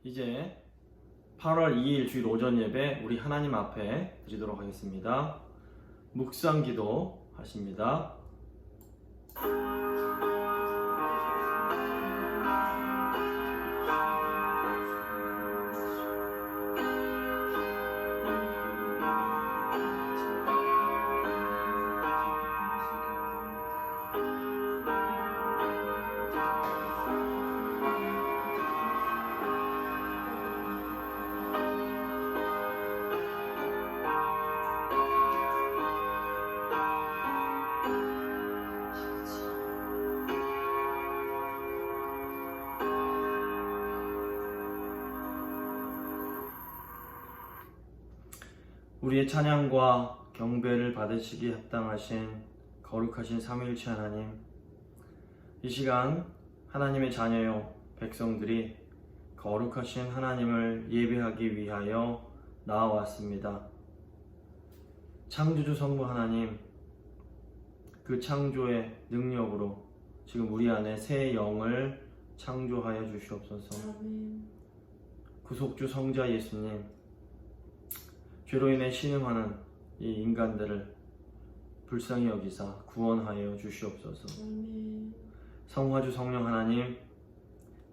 이제 8월 2일 주일 오전 예배 우리 하나님 앞에 드리도록 하겠습니다. 묵상 기도 하십니다. 우리의 찬양과 경배를 받으시기 합당하신 거룩하신 삼위일체 하나님, 이 시간 하나님의 자녀요 백성들이 거룩하신 하나님을 예배하기 위하여 나아왔습니다. 창조주 성부 하나님, 그 창조의 능력으로 지금 우리 안에 새 영을 창조하여 주시옵소서. 아멘. 구속주 성자 예수님, 죄로 인해 신음하는 이 인간들을 불쌍히 여기사 구원하여 주시옵소서. 아멘. 성화주 성령 하나님,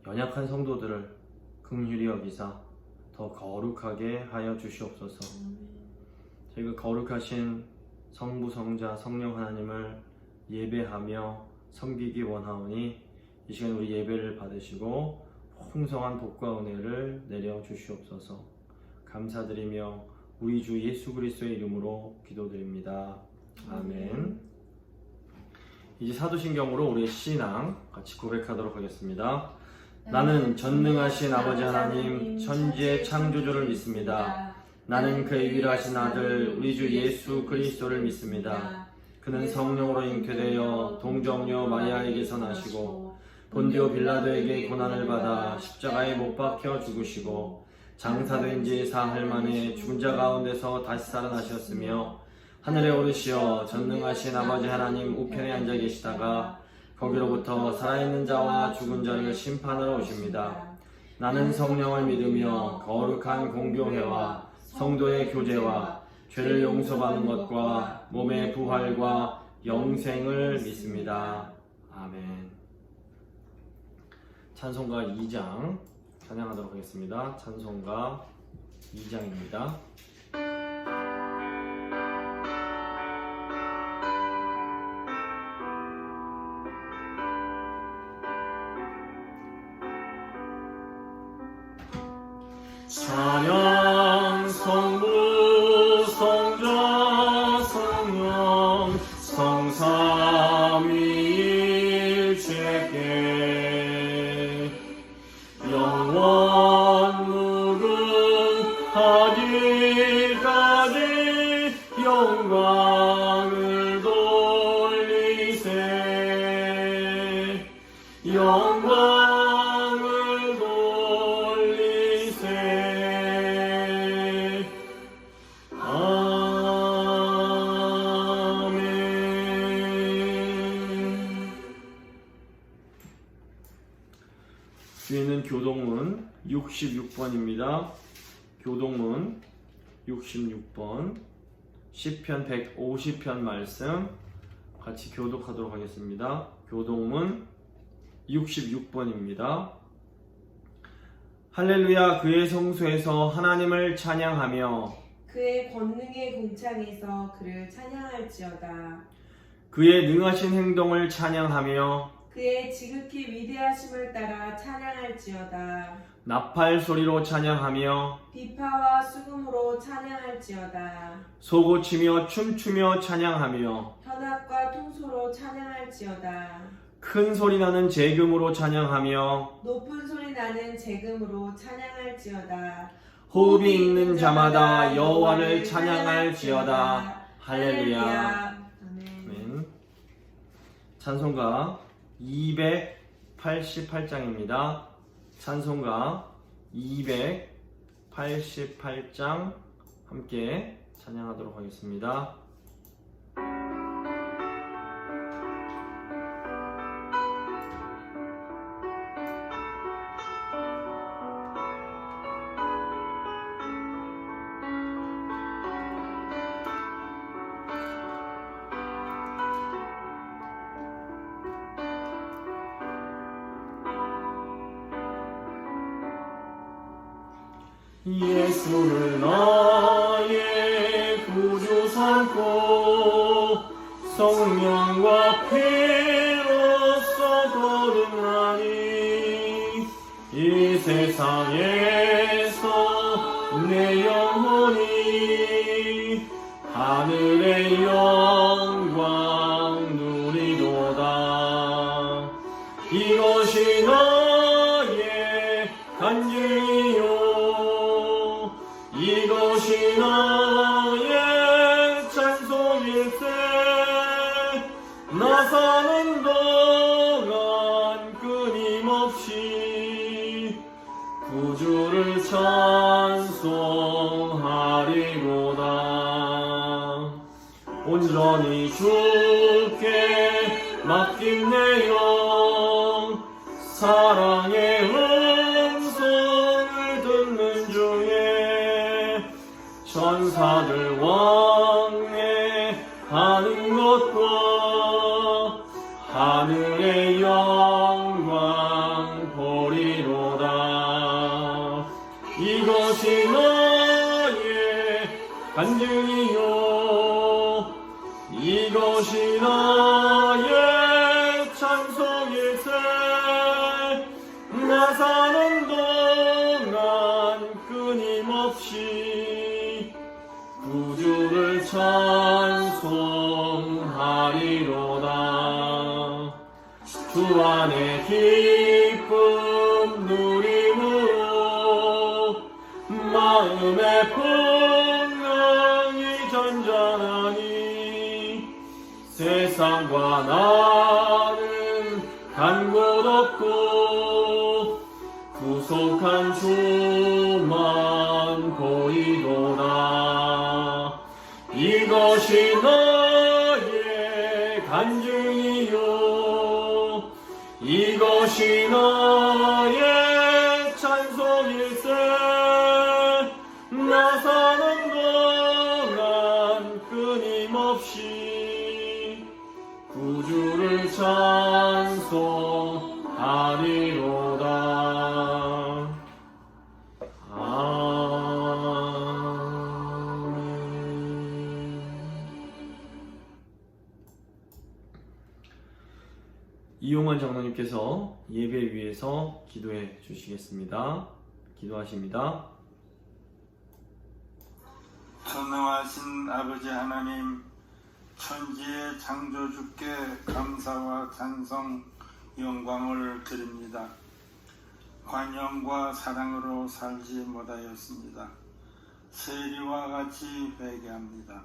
연약한 성도들을 긍휼히 여기사 더 거룩하게 하여 주시옵소서. 아멘. 저희가 거룩하신 성부 성자 성령 하나님을 예배하며 섬기기 원하오니 이 시간 우리 예배를 받으시고 풍성한 복과 은혜를 내려 주시옵소서. 감사드리며 우리 주 예수 그리스도의 이름으로 기도드립니다. 아멘. 이제 사도신경으로 우리의 신앙 같이 고백하도록 하겠습니다. 나는 전능하신 아버지 하나님 천지의 창조주를 믿습니다. 나는 그의 유일하신 아들 우리 주 예수 그리스도를 믿습니다. 그는 성령으로 잉태되어 동정녀 마리아에게서 나시고 본디오 빌라도에게 고난을 받아 십자가에 못 박혀 죽으시고 장사된 지 사흘 만에 죽은 자 가운데서 다시 살아나셨으며 하늘에 오르시어 전능하신 아버지 하나님 우편에 앉아 계시다가 거기로부터 살아있는 자와 죽은 자를 심판하러 오십니다. 나는 성령을 믿으며 거룩한 공교회와 성도의 교제와 죄를 용서받는 것과 몸의 부활과 영생을 믿습니다. 아멘. 찬송가 2장 찬양하도록 하겠습니다. 찬송가 2장입니다. 찬양 성부 성자 성령 성삼위일체께 영원 무궁하기까지 영광을 돌리세 영광을 돌리세 아멘. 주인은 교동문 66번입니다. 교동문 66번 시편 150편 말씀 같이 교독하도록 하겠습니다. 교동문 66번입니다. 할렐루야. 그의 성소에서 하나님을 찬양하며 그의 권능의 공창에서 그를 찬양할지어다. 그의 능하신 행동을 찬양하며 그의 지극히 위대하심을 따라 찬양할지어다. 나팔 소리로 찬양하며 비파와 수금으로 찬양할지어다. 소고치며 춤추며 찬양하며 현악과 통소로 찬양할지어다. 큰 소리 나는 재금으로 찬양하며 높은 소리 나는 재금으로 찬양할지어다. 호흡이 있는 자마다 여호와를 찬양할지어다. 할렐루야. 아멘. 찬송가 288장입니다. 찬송가 288장 함께 찬양하도록 하겠습니다. 예수를 나의 구주 삼고 성령과 피로써 거듭나니 이 세상에서 내 영혼이 하늘의 영광 누리도다. 이것이 나의 간증이요 이것이 나의 찬송일세. 나 사는 동안 끊임없이 구주를 찬송하리로다. 온전히 주께 맡긴 내 영 사랑의 음성을 듣는 중에 천사들 왕래하는 것과 하늘의 영광 보리로다. 이것이 나의 간증이요 이것이 나의 찬송일세. 나 사는 동안 끊임없이 구주를 찬송하리로다. 주 안에 기쁨 누림으로 마음의 풍랑이 잔잔하니 세상과 나는 간 곳 없고 구속한 주만 보이도다. 이것이 나의 간증이요 이것이 나의 찬송일세. 나 사는 동안 끊임없이 구주를 찬송하리로다. 이용환 장로님께서 예배 위해서 기도해 주시겠습니다. 기도하십니다. 전능하신 아버지 하나님, 천지의 창조주께 감사와 찬송, 영광을 드립니다. 관용과 사랑으로 살지 못하였습니다. 세리와 같이 회개합니다.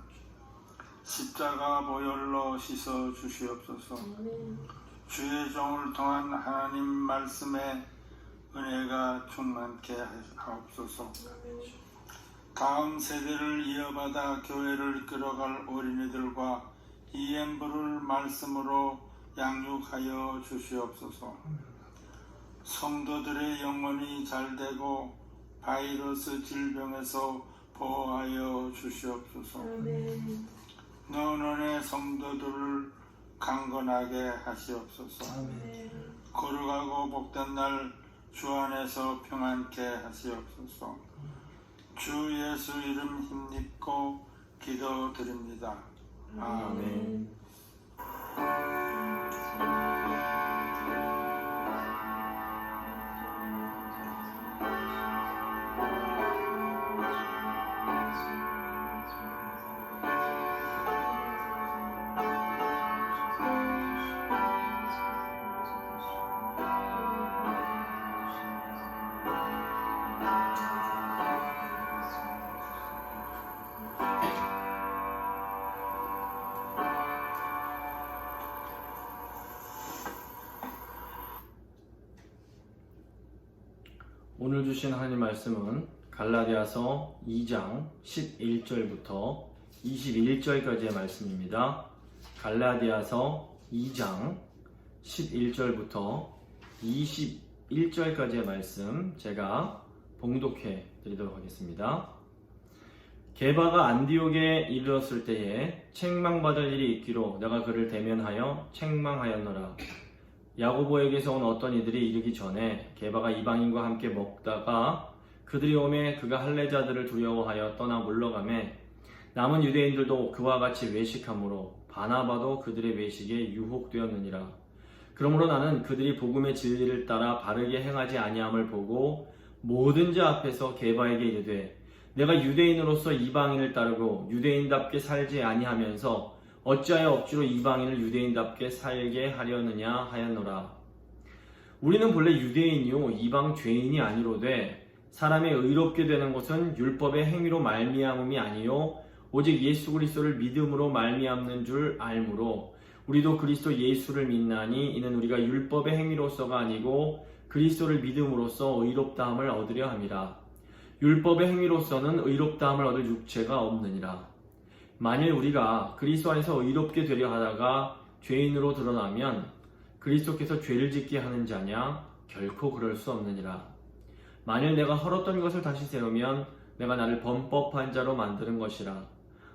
십자가 보혈로 씻어 주시옵소서. 주의 종을 통한 하나님 말씀에 은혜가 충만케 하옵소서. 다음 세대를 이어받아 교회를 이끌어갈 어린이들과 이행부를 말씀으로 양육하여 주시옵소서. 성도들의 영혼이 잘되고 바이러스 질병에서 보호하여 주시옵소서. 너는의 성도들을 강건하게 하시옵소서. 거룩하고 복된 날 주 안에서 평안케 하시옵소서. 주 예수 이름 힘입고 기도드립니다. 아멘. 오늘 주신 하나님 말씀은 갈라디아서 2장 11절부터 21절까지의 말씀입니다. 갈라디아서 2장 11절부터 21절까지의 말씀 제가 봉독해 드리도록 하겠습니다. 게바가 안디옥에 이르렀을 때에 책망받을 일이 있기로 내가 그를 대면하여 책망하였노라. 야고보에게서 온 어떤 이들이 이르기 전에 게바가 이방인과 함께 먹다가 그들이 오매 그가 할례자들을 두려워하여 떠나 물러가매 남은 유대인들도 그와 같이 외식함으로 바나바도 그들의 외식에 유혹되었느니라. 그러므로 나는 그들이 복음의 진리를 따라 바르게 행하지 아니함을 보고 모든 자 앞에서 게바에게 이르되 내가 유대인으로서 이방인을 따르고 유대인답게 살지 아니하면서 어찌하여 억지로 이방인을 유대인답게 살게 하려느냐 하였노라. 우리는 본래 유대인이요 이방 죄인이 아니로되 사람의 의롭게 되는 것은 율법의 행위로 말미암음이 아니요 오직 예수 그리스도를 믿음으로 말미암는 줄 알므로 우리도 그리스도 예수를 믿나니 이는 우리가 율법의 행위로서가 아니고 그리스도를 믿음으로써 의롭다함을 얻으려 함이라. 율법의 행위로서는 의롭다함을 얻을 육체가 없느니라. 만일 우리가 그리스도 안에서 의롭게 되려 하다가 죄인으로 드러나면 그리스도께서 죄를 짓게 하는 자냐? 결코 그럴 수 없느니라. 만일 내가 헐었던 것을 다시 세우면 내가 나를 범법한 자로 만드는 것이라.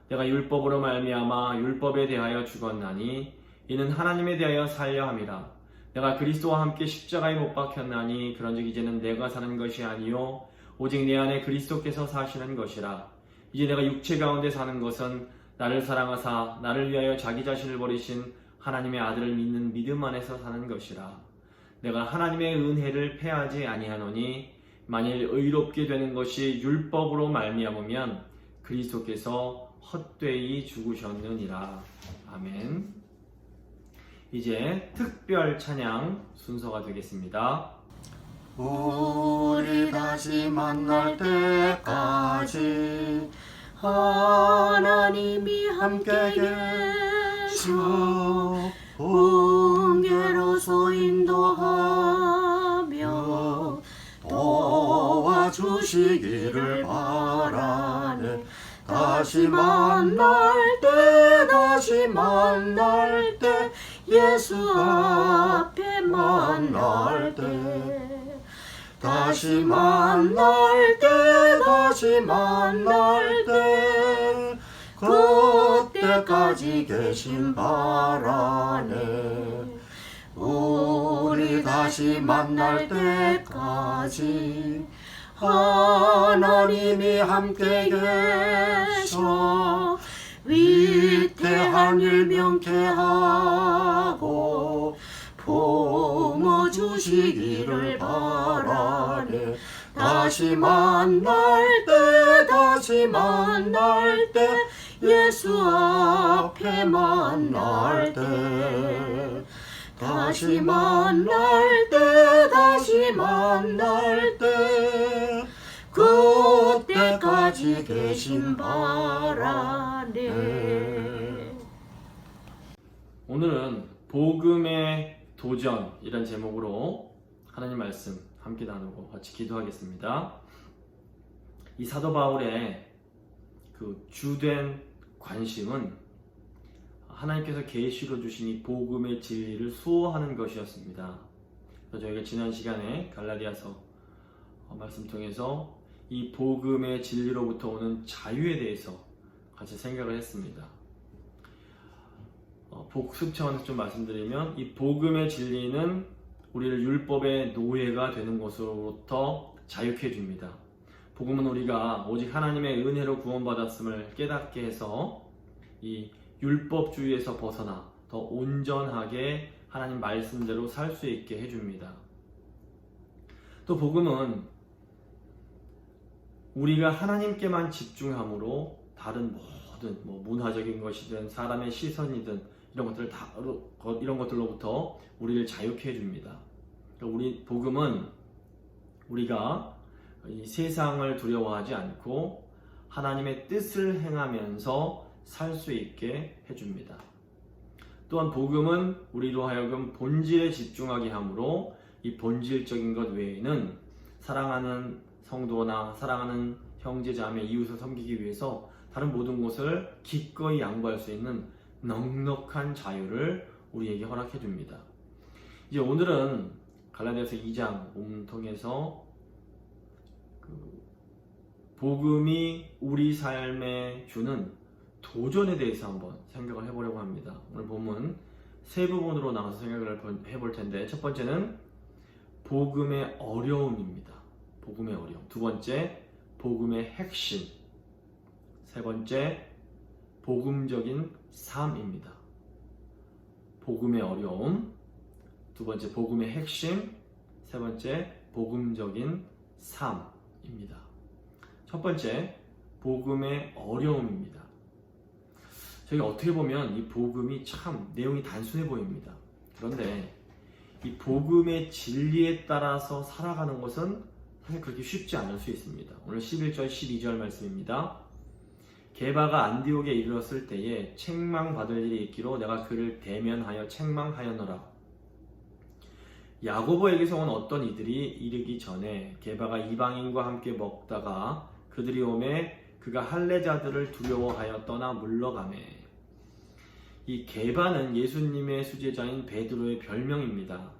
내가 율법으로 말미암아 율법에 대하여 죽었나니 이는 하나님에 대하여 살려 함이라. 내가 그리스도와 함께 십자가에 못 박혔나니 그런즉 이제는 내가 사는 것이 아니요 오직 내 안에 그리스도께서 사시는 것이라. 이제 내가 육체 가운데 사는 것은 나를 사랑하사 나를 위하여 자기 자신을 버리신 하나님의 아들을 믿는 믿음 안에서 사는 것이라. 내가 하나님의 은혜를 패하지 아니하노니 만일 의롭게 되는 것이 율법으로 말미암으면 그리스도께서 헛되이 죽으셨느니라. 아멘. 이제 특별 찬양 순서가 되겠습니다. 우리 다시 만날 때까지 하나님이 함께 계셔 은혜로서 인도하며 도와주시기를 바라네. 다시 만날 때 예수 앞에 만날 때 다시 만날 때 그때까지 계신 바라네. 우리 다시 만날 때까지 하나님이 함께 계셔 위태한 일 명쾌하고 품어주시기를 바라네. 다시 만날 때 예수 앞에 만날 때 다시 만날 때 그때까지 계신 바라네. 오늘은 복음의 도전이란 제목으로 하나님 말씀 함께 나누고 같이 기도하겠습니다. 이 사도 바울의 그 주된 관심은 하나님께서 계시로 주신 이 복음의 진리를 수호하는 것이었습니다. 그래서 저희가 지난 시간에 갈라디아서 말씀 통해서 이 복음의 진리로부터 오는 자유에 대해서 같이 생각을 했습니다. 복습 차원에서 좀 말씀드리면 이 복음의 진리는 우리를 율법의 노예가 되는 것으로부터 자유케 해줍니다. 복음은 우리가 오직 하나님의 은혜로 구원받았음을 깨닫게 해서 이 율법주의에서 벗어나 더 온전하게 하나님 말씀대로 살 수 있게 해줍니다. 또 복음은 우리가 하나님께만 집중함으로 다른 모든 문화적인 것이든 사람의 시선이든 이런 것들로부터 우리를 자유케 해줍니다. 우리 복음은 우리가 이 세상을 두려워하지 않고 하나님의 뜻을 행하면서 살 수 있게 해줍니다. 또한 복음은 우리로 하여금 본질에 집중하게 하므로 이 본질적인 것 외에는 사랑하는 성도나 사랑하는 형제 자매 이웃을 섬기기 위해서 다른 모든 것을 기꺼이 양보할 수 있는 넉넉한 자유를 우리에게 허락해 줍니다. 이제 오늘은 갈라디아서 2장 본문 통해서 복음이 우리 삶에 주는 도전에 대해서 한번 생각을 해보려고 합니다. 오늘 본문 세 부분으로 나눠서 생각을 해볼 텐데, 첫 번째는 복음의 어려움입니다. 복음의 어려움. 두 번째, 복음의 핵심. 세 번째, 복음적인 삶입니다. 복음의 어려움, 두 번째, 복음의 핵심, 세 번째, 복음적인 삶입니다. 첫 번째, 복음의 어려움입니다. 저희가 어떻게 보면 이 복음이 참 내용이 단순해 보입니다. 그런데 이 복음의 진리에 따라서 살아가는 것은 사실 그렇게 쉽지 않을 수 있습니다. 오늘 11절, 12절 말씀입니다. 게바가 안디옥에 이르렀을 때에 책망받을 일이 있기로 내가 그를 대면하여 책망하였노라. 야고보에게서 온 어떤 이들이 이르기 전에 게바가 이방인과 함께 먹다가 그들이 오매 그가 할례자들을 두려워하여 떠나 물러가매. 이 게바는 예수님의 수제자인 베드로의 별명입니다.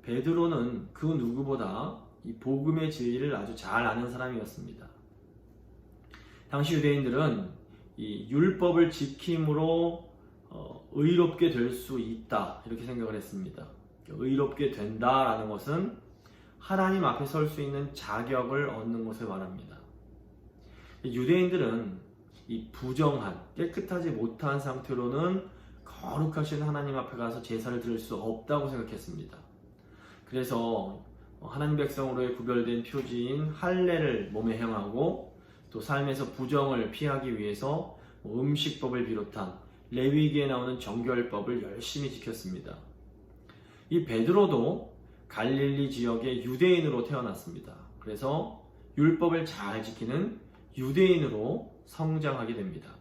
베드로는 그 누구보다 이 복음의 진리를 아주 잘 아는 사람이었습니다. 당시 유대인들은 이 율법을 지킴으로 의롭게 될 수 있다 이렇게 생각을 했습니다. 의롭게 된다라는 것은 하나님 앞에 설 수 있는 자격을 얻는 것을 말합니다. 유대인들은 이 부정한, 깨끗하지 못한 상태로는 거룩하신 하나님 앞에 가서 제사를 드릴 수 없다고 생각했습니다. 그래서 하나님 백성으로의 구별된 표지인 할례를 몸에 행하고 또 삶에서 부정을 피하기 위해서 음식법을 비롯한 레위기에 나오는 정결법을 열심히 지켰습니다. 이 베드로도 갈릴리 지역의 유대인으로 태어났습니다. 그래서 율법을 잘 지키는 유대인으로 성장하게 됩니다.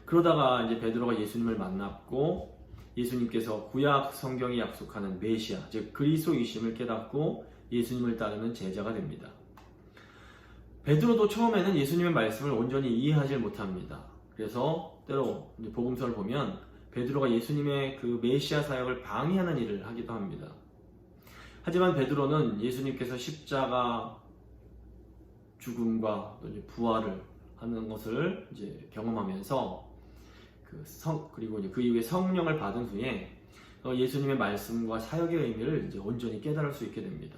그러다가 이제 베드로가 예수님을 만났고 예수님께서 구약 성경이 약속하는 메시아, 즉 그리스도이심을 깨닫고 예수님을 따르는 제자가 됩니다. 베드로도 처음에는 예수님의 말씀을 온전히 이해하지 못합니다. 그래서 때로 복음서를 보면 베드로가 예수님의 그 메시아 사역을 방해하는 일을 하기도 합니다. 하지만 베드로는 예수님께서 십자가 죽음과 부활을 하는 것을 이제 경험하면서 그리고 그 이후에 성령을 받은 후에 예수님의 말씀과 사역의 의미를 이제 온전히 깨달을 수 있게 됩니다.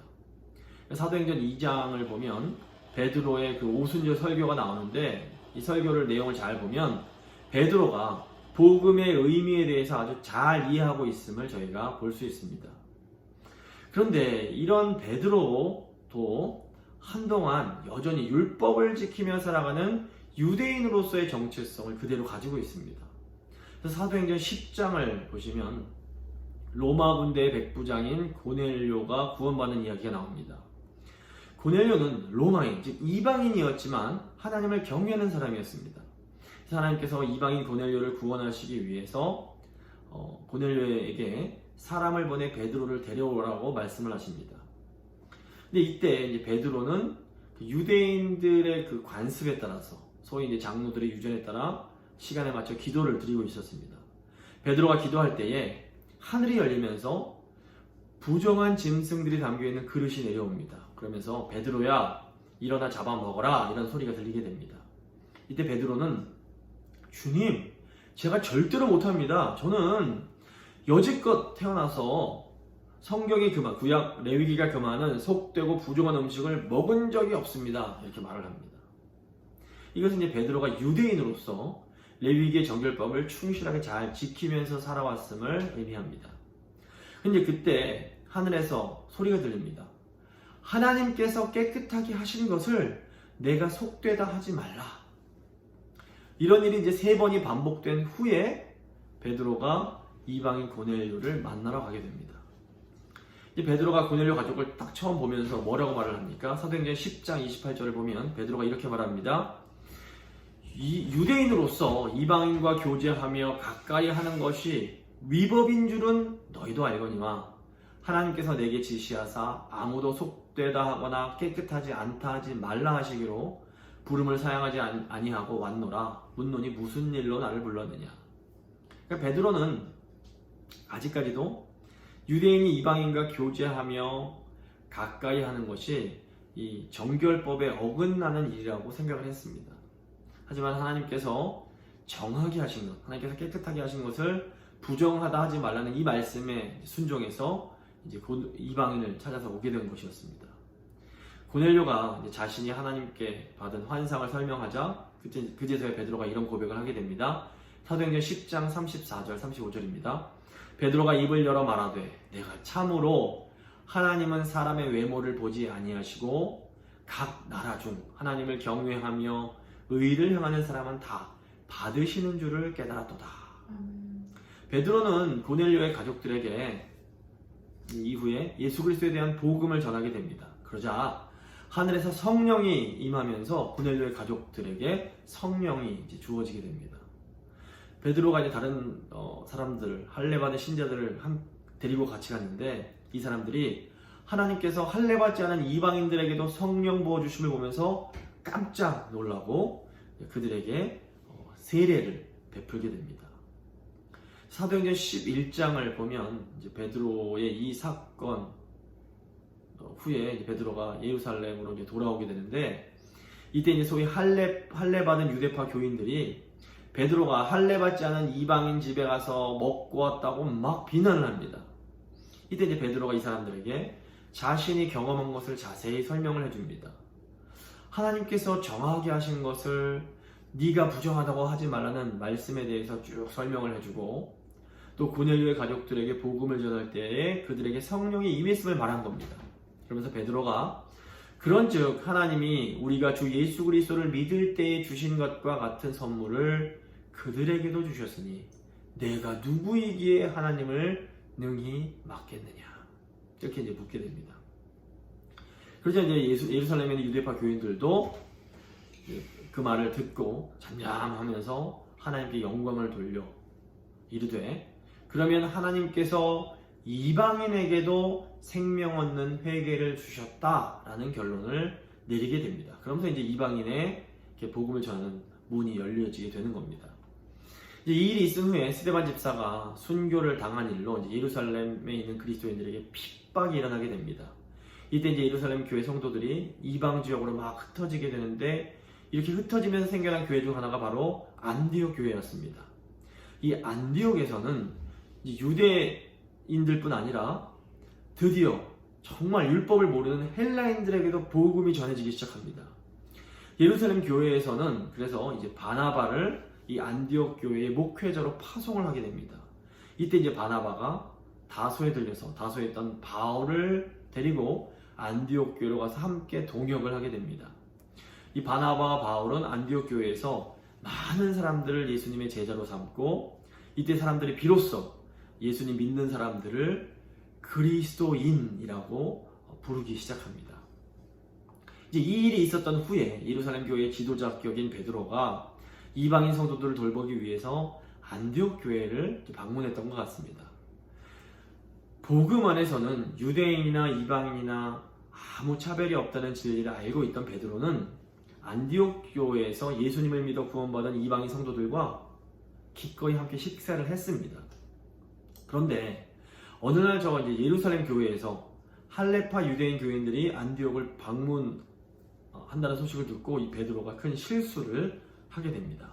사도행전 2장을 보면 베드로의 그 오순절 설교가 나오는데 이 설교를 내용을 잘 보면 베드로가 복음의 의미에 대해서 아주 잘 이해하고 있음을 저희가 볼 수 있습니다. 그런데 이런 베드로도 한동안 여전히 율법을 지키며 살아가는 유대인으로서의 정체성을 그대로 가지고 있습니다. 그래서 사도행전 10장을 보시면 로마 군대의 백부장인 고넬료가 구원받는 이야기가 나옵니다. 고넬료는 로마인, 즉 이방인이었지만 하나님을 경외하는 사람이었습니다. 그래서 하나님께서 이방인 고넬료를 구원하시기 위해서 고넬료에게 사람을 보내 베드로를 데려오라고 말씀을 하십니다. 근데 이때 이제 베드로는 유대인들의 그 관습에 따라서 소위 이제 장로들의 유전에 따라 시간에 맞춰 기도를 드리고 있었습니다. 베드로가 기도할 때에 하늘이 열리면서 부정한 짐승들이 담겨있는 그릇이 내려옵니다. 그러면서 베드로야 일어나 잡아먹어라 이런 소리가 들리게 됩니다. 이때 베드로는 주님 제가 절대로 못합니다. 저는 여지껏 태어나서 성경이 구약 레위기가 금하는 속되고 부정한 음식을 먹은 적이 없습니다. 이렇게 말을 합니다. 이것은 이제 베드로가 유대인으로서 레위기의 정결법을 충실하게 잘 지키면서 살아왔음을 의미합니다. 근데 그때 하늘에서 소리가 들립니다. 하나님께서 깨끗하게 하신 것을 내가 속되다 하지 말라. 이런 일이 이제 3번이 반복된 후에 베드로가 이방인 고넬료를 만나러 가게 됩니다. 이제 베드로가 고넬료 가족을 딱 처음 보면서 뭐라고 말을 합니까? 사도행전 10장 28절을 보면 베드로가 이렇게 말합니다. 이 유대인으로서 이방인과 교제하며 가까이 하는 것이 위법인 줄은 너희도 알거니와 하나님께서 내게 지시하사 아무도 속되다 하거나 깨끗하지 않다 하지 말라 하시기로 부름을 사양하지 아니하고 왔노라. 묻노니 무슨 일로 나를 불렀느냐. 그러니까 베드로는 아직까지도 유대인이 이방인과 교제하며 가까이 하는 것이 이 정결법에 어긋나는 일이라고 생각을 했습니다. 하지만 하나님께서 정하게 하신 것, 하나님께서 깨끗하게 하신 것을 부정하다 하지 말라는 이 말씀에 순종해서 이제 곧 이방인을 찾아서 오게 된 것이었습니다. 고넬료가 이제 자신이 하나님께 받은 환상을 설명하자 그제서야 베드로가 이런 고백을 하게 됩니다. 사도행전 10장 34절 35절입니다. 베드로가 입을 열어 말하되 내가 참으로 하나님은 사람의 외모를 보지 아니하시고 각 나라 중 하나님을 경외하며 의를 행하는 사람은 다 받으시는 줄을 깨달았도다. 베드로는 고넬료의 가족들에게 이후에 예수 그리스도에 대한 복음을 전하게 됩니다. 그러자 하늘에서 성령이 임하면서 고넬료의 가족들에게 성령이 이제 주어지게 됩니다. 베드로가 이제 다른 사람들, 할례받은 신자들을 데리고 같이 갔는데 이 사람들이 하나님께서 할례받지 않은 이방인들에게도 성령 부어주심을 보면서 깜짝 놀라고 그들에게 세례를 베풀게 됩니다. 사도행전 11장을 보면 이제 베드로의 이 사건 후에 이제 베드로가 예루살렘으로 이제 돌아오게 되는데 이때 이제 소위 할례받은 유대파 교인들이 베드로가 할례받지 않은 이방인 집에 가서 먹고 왔다고 막 비난을 합니다. 이때 이제 베드로가 이 사람들에게 자신이 경험한 것을 자세히 설명을 해줍니다. 하나님께서 정하게 하신 것을 네가 부정하다고 하지 말라는 말씀에 대해서 쭉 설명을 해주고 또 고넬료의 가족들에게 복음을 전할 때에 그들에게 성령이 임했음을 말한 겁니다. 그러면서 베드로가 그런즉 하나님이 우리가 주 예수 그리스도를 믿을 때에 주신 것과 같은 선물을 그들에게도 주셨으니 내가 누구이기에 하나님을 능히 막겠느냐 이렇게 이제 묻게 됩니다. 그러자 이제 예루살렘에 있는 유대파 교인들도 그 말을 듣고 잠잠하면서 하나님께 영광을 돌려 이르되 그러면 하나님께서 이방인에게도 생명 얻는 회개를 주셨다라는 결론을 내리게 됩니다. 그러면서 이제 이방인의 복음을 전하는 문이 열려지게 되는 겁니다. 이제 이 일이 있은 후에 스데반 집사가 순교를 당한 일로 이제 예루살렘에 있는 그리스도인들에게 핍박이 일어나게 됩니다. 이때 이제 예루살렘 교회 성도들이 이방 지역으로 막 흩어지게 되는데 이렇게 흩어지면서 생겨난 교회 중 하나가 바로 안디옥 교회였습니다. 이 안디옥에서는 유대인들뿐 아니라 드디어 정말 율법을 모르는 헬라인들에게도 복음이 전해지기 시작합니다. 예루살렘 교회에서는 그래서 이제 바나바를 이 안디옥 교회의 목회자로 파송을 하게 됩니다. 이때 이제 바나바가 다소에 들려서 다소에 있던 바울을 데리고 안디옥 교회로 가서 함께 동역을 하게 됩니다. 이 바나바와 바울은 안디옥 교회에서 많은 사람들을 예수님의 제자로 삼고 이때 사람들이 비로소 예수님 믿는 사람들을 그리스도인이라고 부르기 시작합니다. 이제 이 일이 있었던 후에 예루살렘 교회의 지도자 격인 베드로가 이방인 성도들을 돌보기 위해서 안디옥 교회를 방문했던 것 같습니다. 복음 안에서는 유대인이나 이방인이나 아무 차별이 없다는 진리를 알고 있던 베드로는 안디옥 교회에서 예수님을 믿어 구원받은 이방인 성도들과 기꺼이 함께 식사를 했습니다. 그런데 어느 날 이제 예루살렘 교회에서 할레파 유대인 교인들이 안디옥을 방문한다는 소식을 듣고 이 베드로가 큰 실수를 하게 됩니다.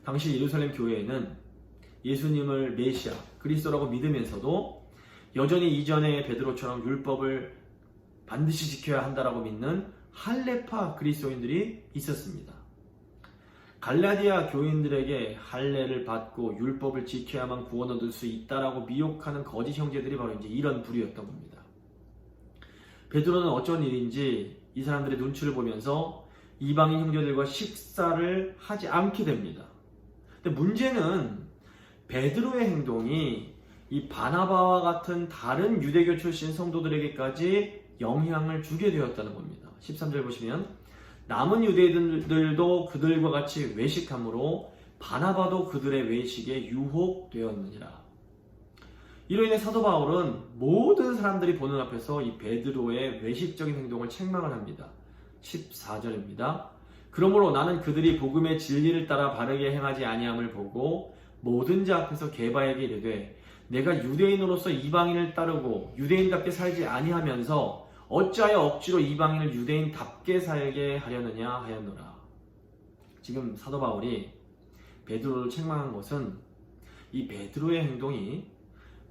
당시 예루살렘 교회에는 예수님을 메시아, 그리스도라고 믿으면서도 여전히 이전의 베드로처럼 율법을 반드시 지켜야 한다라고 믿는 할레파 그리스도인들이 있었습니다. 갈라디아 교인들에게 할례를 받고 율법을 지켜야만 구원 얻을 수 있다라고 미혹하는 거짓 형제들이 바로 이제 이런 부류였던 겁니다. 베드로는 어쩐 일인지 이 사람들의 눈치를 보면서 이방인 형제들과 식사를 하지 않게 됩니다. 근데 문제는 베드로의 행동이 이 바나바와 같은 다른 유대교 출신 성도들에게까지 영향을 주게 되었다는 겁니다. 13절 보시면 남은 유대인들도 그들과 같이 외식함으로 바나바도 그들의 외식에 유혹되었느니라. 이로 인해 사도 바울은 모든 사람들이 보는 앞에서 이 베드로의 외식적인 행동을 책망을 합니다. 14절입니다. 그러므로 나는 그들이 복음의 진리를 따라 바르게 행하지 아니함을 보고 모든 자 앞에서 게바에게 이르되 내가 유대인으로서 이방인을 따르고 유대인답게 살지 아니하면서 어찌하여 억지로 이방인을 유대인답게 살게 하려느냐 하였노라. 지금 사도 바울이 베드로를 책망한 것은 이 베드로의 행동이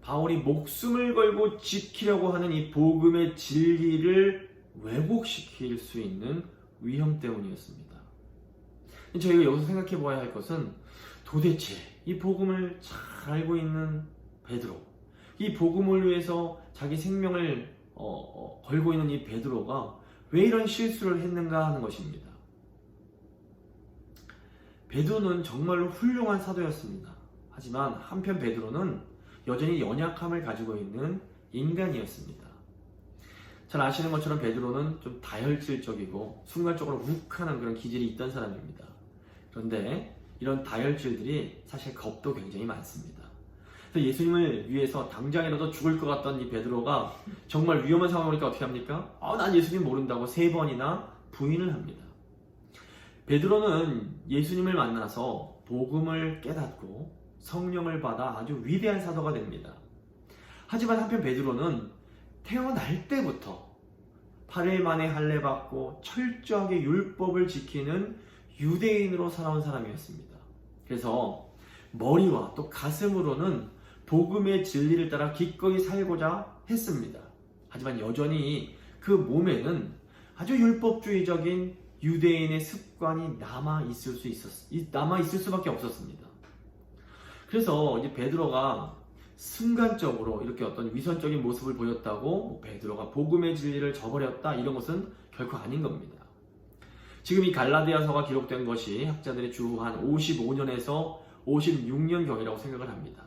바울이 목숨을 걸고 지키려고 하는 이 복음의 진리를 왜곡시킬 수 있는 위험 때문이었습니다. 저희가 여기서 생각해 보아야 할 것은 도대체 이 복음을 잘 알고 있는 베드로, 이 복음을 위해서 자기 생명을 걸고 있는 이 베드로가 왜 이런 실수를 했는가 하는 것입니다. 베드로는 정말로 훌륭한 사도였습니다. 하지만 한편 베드로는 여전히 연약함을 가지고 있는 인간이었습니다. 잘 아시는 것처럼 베드로는 좀 다혈질적이고 순간적으로 욱하는 그런 기질이 있던 사람입니다. 그런데 이런 다혈질들이 사실 겁도 굉장히 많습니다. 그래서 예수님을 위해서 당장이라도 죽을 것 같던 이 베드로가 정말 위험한 상황이니까 어떻게 합니까? 난 예수님 모른다고 3번이나 부인을 합니다. 베드로는 예수님을 만나서 복음을 깨닫고 성령을 받아 아주 위대한 사도가 됩니다. 하지만 한편 베드로는 태어날 때부터 8일 만에 할례 받고 철저하게 율법을 지키는 유대인으로 살아온 사람이었습니다. 그래서 머리와 또 가슴으로는 복음의 진리를 따라 기꺼이 살고자 했습니다. 하지만 여전히 그 몸에는 아주 율법주의적인 유대인의 습관이 남아 있을 수밖에 없었습니다. 그래서 이제 베드로가 순간적으로 이렇게 어떤 위선적인 모습을 보였다고 베드로가 복음의 진리를 저버렸다, 이런 것은 결코 아닌 겁니다. 지금 이 갈라디아서가 기록된 것이 학자들이 주 한 55년에서 56년경이라고 생각을 합니다.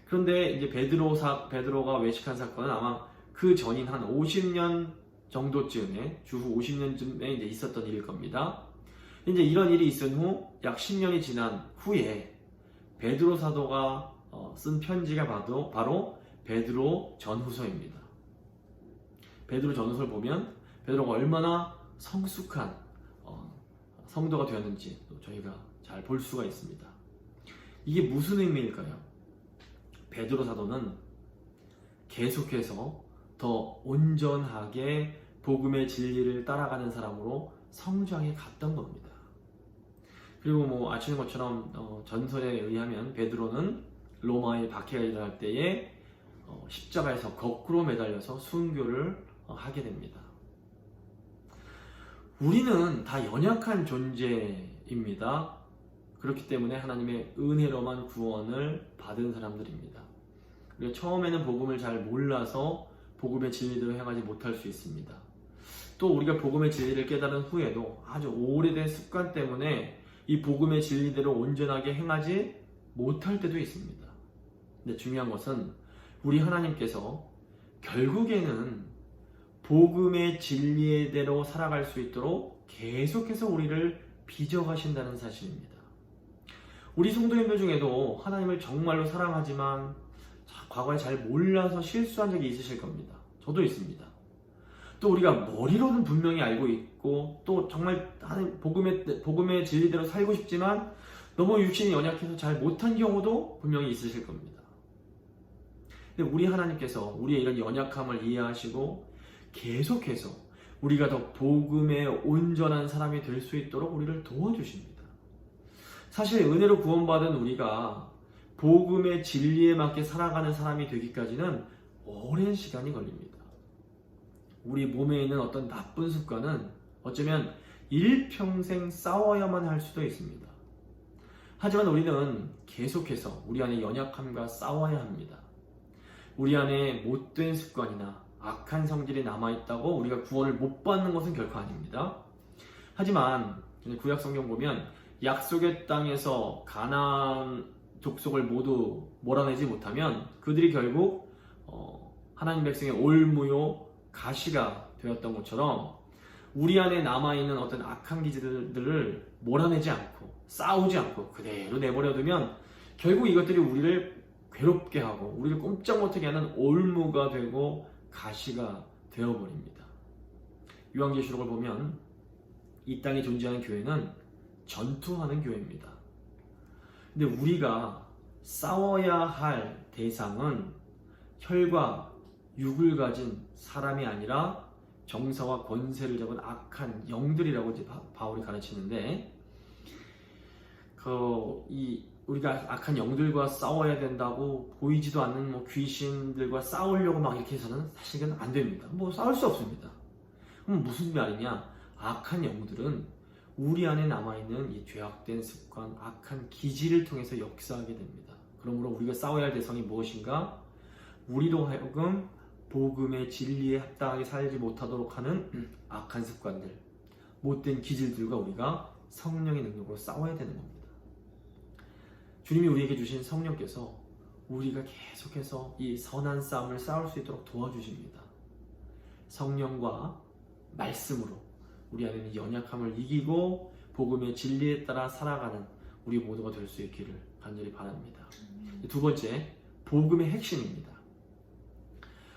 그런데 이제 베드로가 외식한 사건은 아마 그 전인 한 50년 정도쯤에, 주후 50년쯤에 이제 있었던 일일 겁니다. 이제 이런 일이 있은 후 약 10년이 지난 후에 베드로 사도가 쓴 편지가 바로 베드로 전후서입니다. 베드로 전후서를 보면 베드로가 얼마나 성숙한 성도가 되었는지 저희가 잘 볼 수가 있습니다. 이게 무슨 의미일까요? 베드로 사도는 계속해서 더 온전하게 복음의 진리를 따라가는 사람으로 성장해 갔던 겁니다. 그리고 아시는 것처럼 전설에 의하면 베드로는 로마에 박해가 일어날 때에 십자가에서 거꾸로 매달려서 순교를 하게 됩니다. 우리는 다 연약한 존재입니다. 그렇기 때문에 하나님의 은혜로만 구원을 받은 사람들입니다. 우리가 처음에는 복음을 잘 몰라서 복음의 진리대로 행하지 못할 수 있습니다. 또 우리가 복음의 진리를 깨달은 후에도 아주 오래된 습관 때문에 이 복음의 진리대로 온전하게 행하지 못할 때도 있습니다. 근데 중요한 것은 우리 하나님께서 결국에는 복음의 진리대로 살아갈 수 있도록 계속해서 우리를 빚어가신다는 사실입니다. 우리 성도님들 중에도 하나님을 정말로 사랑하지만 과거에 잘 몰라서 실수한 적이 있으실 겁니다. 저도 있습니다. 또 우리가 머리로는 분명히 알고 있고 또 정말 복음의 진리대로 살고 싶지만 너무 육신이 연약해서 잘 못한 경우도 분명히 있으실 겁니다. 근데 우리 하나님께서 우리의 이런 연약함을 이해하시고 계속해서 우리가 더 복음의 온전한 사람이 될 수 있도록 우리를 도와주십니다. 사실 은혜로 구원받은 우리가 복음의 진리에 맞게 살아가는 사람이 되기까지는 오랜 시간이 걸립니다. 우리 몸에 있는 어떤 나쁜 습관은 어쩌면 일평생 싸워야만 할 수도 있습니다. 하지만 우리는 계속해서 우리 안에 연약함과 싸워야 합니다. 우리 안에 못된 습관이나 악한 성질이 남아있다고 우리가 구원을 못 받는 것은 결코 아닙니다. 하지만 구약 성경 보면 약속의 땅에서 가나안 족속을 모두 몰아내지 못하면 그들이 결국 하나님 백성의 올무요 가시가 되었던 것처럼 우리 안에 남아있는 어떤 악한 기질들을 몰아내지 않고 싸우지 않고 그대로 내버려두면 결국 이것들이 우리를 괴롭게 하고 우리를 꼼짝 못하게 하는 올무가 되고 가시가 되어버립니다. 요한계시록을 보면 이 땅에 존재하는 교회는 전투하는 교회입니다. 근데 우리가 싸워야 할 대상은 혈과 육을 가진 사람이 아니라 정사와 권세를 잡은 악한 영들이라고 이제 바울이 가르치는데 우리가 악한 영들과 싸워야 된다고 보이지도 않는 귀신들과 싸우려고 막 이렇게 해서는 사실은 안 됩니다. 싸울 수 없습니다. 그럼 무슨 말이냐? 악한 영들은 우리 안에 남아있는 이 죄악된 습관, 악한 기질을 통해서 역사하게 됩니다. 그러므로 우리가 싸워야 할 대상이 무엇인가? 우리로 하여금 복음의 진리에 합당하게 살지 못하도록 하는 악한 습관들, 못된 기질들과 우리가 성령의 능력으로 싸워야 되는 겁니다. 주님이 우리에게 주신 성령께서 우리가 계속해서 이 선한 싸움을 싸울 수 있도록 도와주십니다. 성령과 말씀으로 우리 안에 있는 연약함을 이기고 복음의 진리에 따라 살아가는 우리 모두가 될 수 있기를 간절히 바랍니다. 두 번째, 복음의 핵심입니다.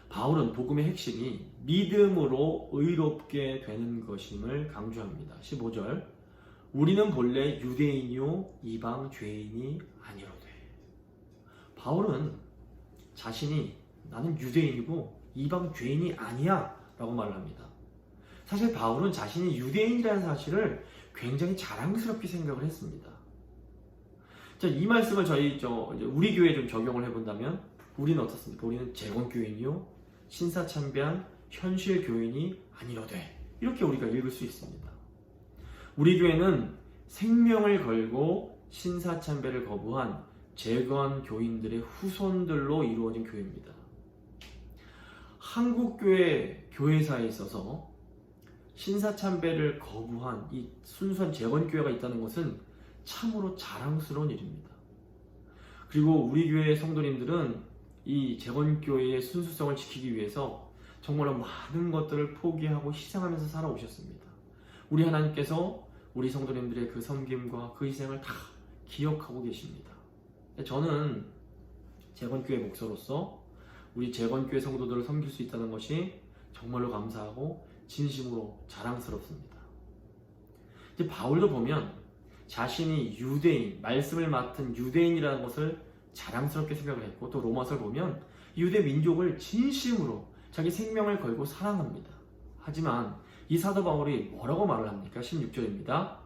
바울은 복음의 핵심이 믿음으로 의롭게 되는 것임을 강조합니다. 15절, 우리는 본래 유대인이요 이방 죄인이 아니로되. 바울은 자신이 나는 유대인이고 이방 죄인이 아니야 라고 말을 합니다. 사실 바울은 자신이 유대인이라는 사실을 굉장히 자랑스럽게 생각을 했습니다. 자, 이 말씀을 우리 교회에 좀 적용을 해본다면 우리는 어떻습니까? 우리는 재건교인이요 신사참배한 현실 교인이 아니로되, 이렇게 우리가 읽을 수 있습니다. 우리 교회는 생명을 걸고 신사참배를 거부한 재건 교인들의 후손들로 이루어진 교회입니다. 한국교회 교회사에 있어서 신사참배를 거부한 이 순수한 재건교회가 있다는 것은 참으로 자랑스러운 일입니다. 그리고 우리 교회의 성도님들은 이 재건교회의 순수성을 지키기 위해서 정말로 많은 것들을 포기하고 희생하면서 살아오셨습니다. 우리 하나님께서 우리 성도님들의 그 섬김과 그 희생을 다 기억하고 계십니다. 저는 재건교회 목사로서 우리 재건교회 성도들을 섬길 수 있다는 것이 정말로 감사하고 진심으로 자랑스럽습니다. 이제 바울도 보면 자신이 유대인, 말씀을 맡은 유대인이라는 것을 자랑스럽게 생각을 했고, 또 로마서를 보면 유대 민족을 진심으로 자기 생명을 걸고 사랑합니다. 하지만 이 사도 바울이 뭐라고 말을 합니까? 16절입니다.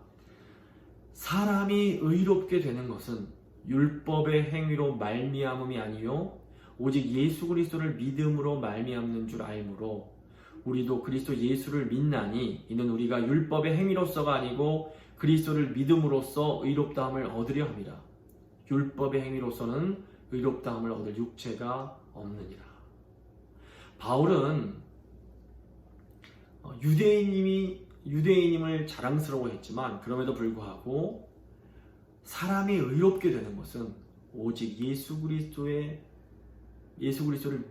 사람이 의롭게 되는 것은 율법의 행위로 말미암음이 아니요 오직 예수 그리스도를 믿음으로 말미암는 줄 알므로 우리도 그리스도 예수를 믿나니 이는 우리가 율법의 행위로서가 아니고 그리스도를 믿음으로써 의롭다함을 얻으려 함이라. 율법의 행위로서는 의롭다함을 얻을 육체가 없느니라. 바울은 유대인임을 자랑스러워했지만 그럼에도 불구하고 사람이 의롭게 되는 것은 오직 예수 그리스도를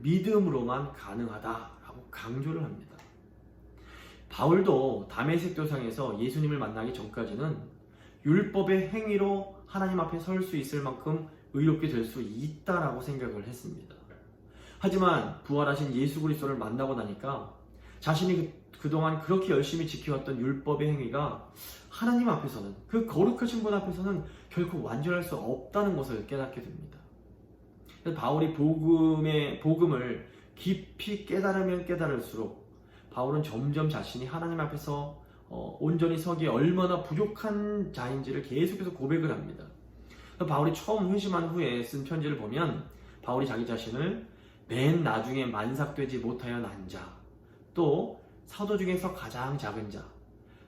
믿음으로만 가능하다라고 강조를 합니다. 바울도 다메섹 도상에서 예수님을 만나기 전까지는 율법의 행위로 하나님 앞에 설 수 있을 만큼 의롭게 될 수 있다라고 생각을 했습니다. 하지만 부활하신 예수 그리스도를 만나고 나니까 자신이 그동안 그렇게 열심히 지켜왔던 율법의 행위가 하나님 앞에서는, 그 거룩하신 분 앞에서는 결코 완전할 수 없다는 것을 깨닫게 됩니다. 그래서 바울이 복음을 깊이 깨달으면 깨달을수록 바울은 점점 자신이 하나님 앞에서 온전히 서기에 얼마나 부족한 자인지를 계속해서 고백을 합니다. 바울이 처음 회심한 후에 쓴 편지를 보면 바울이 자기 자신을 맨 나중에 만삭되지 못하여 난 자, 또 사도 중에서 가장 작은 자,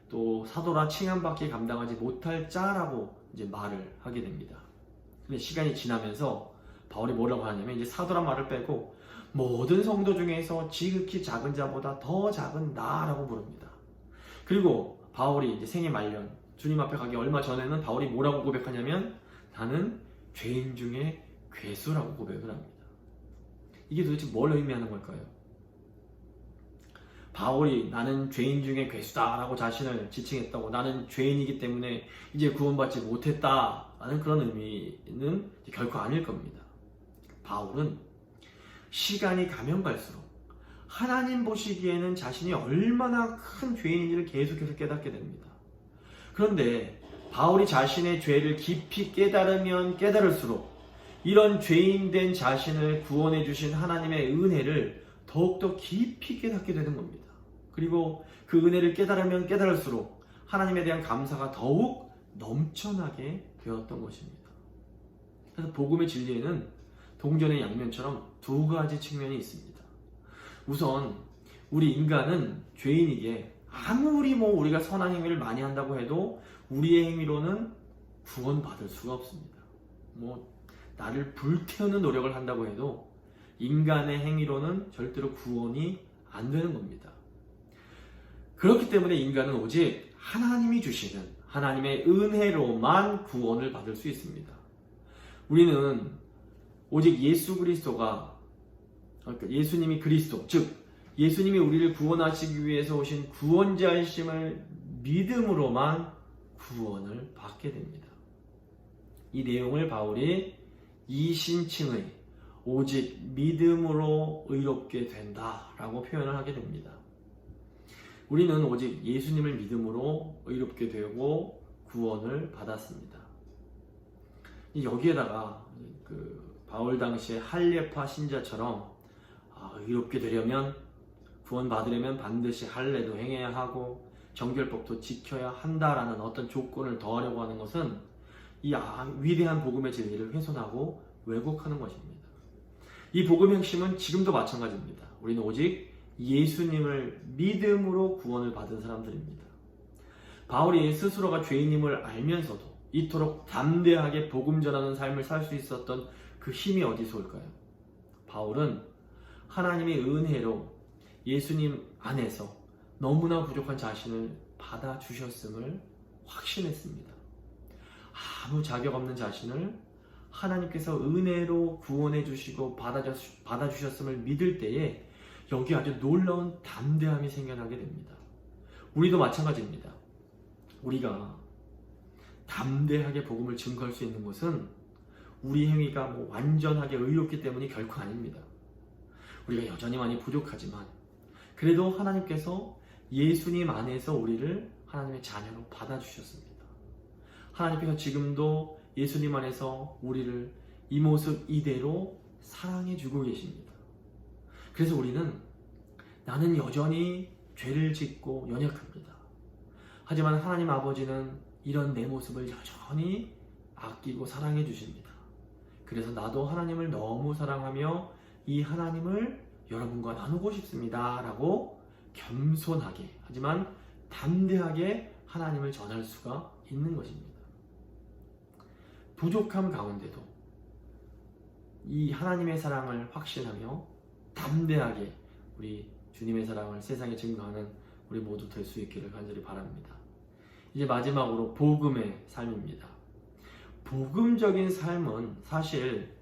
또 사도라 칭함받기 감당하지 못할 자라고 이제 말을 하게 됩니다. 근데 시간이 지나면서 바울이 뭐라고 하냐면 이제 사도란 말을 빼고 모든 성도 중에서 지극히 작은 자보다 더 작은 나라고 부릅니다. 그리고 바울이 이제 생애 말년 주님 앞에 가기 얼마 전에는 바울이 뭐라고 고백하냐면 나는 죄인 중에 괴수라고 고백을 합니다. 이게 도대체 뭘 의미하는 걸까요? 바울이 나는 죄인 중에 괴수다라고 자신을 지칭했다고, 나는 죄인이기 때문에 이제 구원받지 못했다라는 그런 의미는 결코 아닐 겁니다. 바울은 시간이 가면 갈수록 하나님 보시기에는 자신이 얼마나 큰 죄인인지를 계속해서 깨닫게 됩니다. 그런데 바울이 자신의 죄를 깊이 깨달으면 깨달을수록 이런 죄인된 자신을 구원해 주신 하나님의 은혜를 더욱더 깊이 깨닫게 되는 겁니다. 그리고 그 은혜를 깨달으면 깨달을수록 하나님에 대한 감사가 더욱 넘쳐나게 되었던 것입니다. 그래서 복음의 진리에는 동전의 양면처럼 두 가지 측면이 있습니다. 우선 우리 인간은 죄인이기에 아무리 우리가 선한 행위를 많이 한다고 해도 우리의 행위로는 구원받을 수가 없습니다. 나를 불태우는 노력을 한다고 해도 인간의 행위로는 절대로 구원이 안 되는 겁니다. 그렇기 때문에 인간은 오직 하나님이 주시는 하나님의 은혜로만 구원을 받을 수 있습니다. 우리는 오직 예수 그리스도가, 그러니까 예수님이 그리스도, 즉 예수님이 우리를 구원하시기 위해서 오신 구원자이심을 믿음으로만 구원을 받게 됩니다. 이 내용을 바울이 이신칭의 오직 믿음으로 의롭게 된다라고 표현을 하게 됩니다. 우리는 오직 예수님을 믿음으로 의롭게 되고 구원을 받았습니다. 여기에다가 바울 당시의 할례파 신자처럼 의롭게 되려면, 구원받으려면 반드시 할례도 행해야 하고 정결법도 지켜야 한다라는 어떤 조건을 더하려고 하는 것은 이 위대한 복음의 진리를 훼손하고 왜곡하는 것입니다. 이 복음의 핵심은 지금도 마찬가지입니다. 우리는 오직 예수님을 믿음으로 구원을 받은 사람들입니다. 바울이 스스로가 죄인임을 알면서도 이토록 담대하게 복음 전하는 삶을 살 수 있었던 그 힘이 어디서 올까요? 바울은 하나님의 은혜로 예수님 안에서 너무나 부족한 자신을 받아주셨음을 확신했습니다. 아무 자격 없는 자신을 하나님께서 은혜로 구원해 주시고 받아주셨음을 믿을 때에 여기 아주 놀라운 담대함이 생겨나게 됩니다. 우리도 마찬가지입니다. 우리가 담대하게 복음을 증거할 수 있는 것은 우리 행위가 완전하게 의롭기 때문이 결코 아닙니다. 우리가 여전히 많이 부족하지만 그래도 하나님께서 예수님 안에서 우리를 하나님의 자녀로 받아주셨습니다. 하나님께서 지금도 예수님 안에서 우리를 이 모습 이대로 사랑해주고 계십니다. 그래서 우리는 나는 여전히 죄를 짓고 연약합니다. 하지만 하나님 아버지는 이런 내 모습을 여전히 아끼고 사랑해 주십니다. 그래서 나도 하나님을 너무 사랑하며 이 하나님을 여러분과 나누고 싶습니다 라고 겸손하게 하지만 담대하게 하나님을 전할 수가 있는 것입니다. 부족함 가운데도 이 하나님의 사랑을 확신하며 담대하게 우리 주님의 사랑을 세상에 증거하는 우리 모두 될 수 있기를 간절히 바랍니다. 이제 마지막으로 복음의 삶입니다. 복음적인 삶은 사실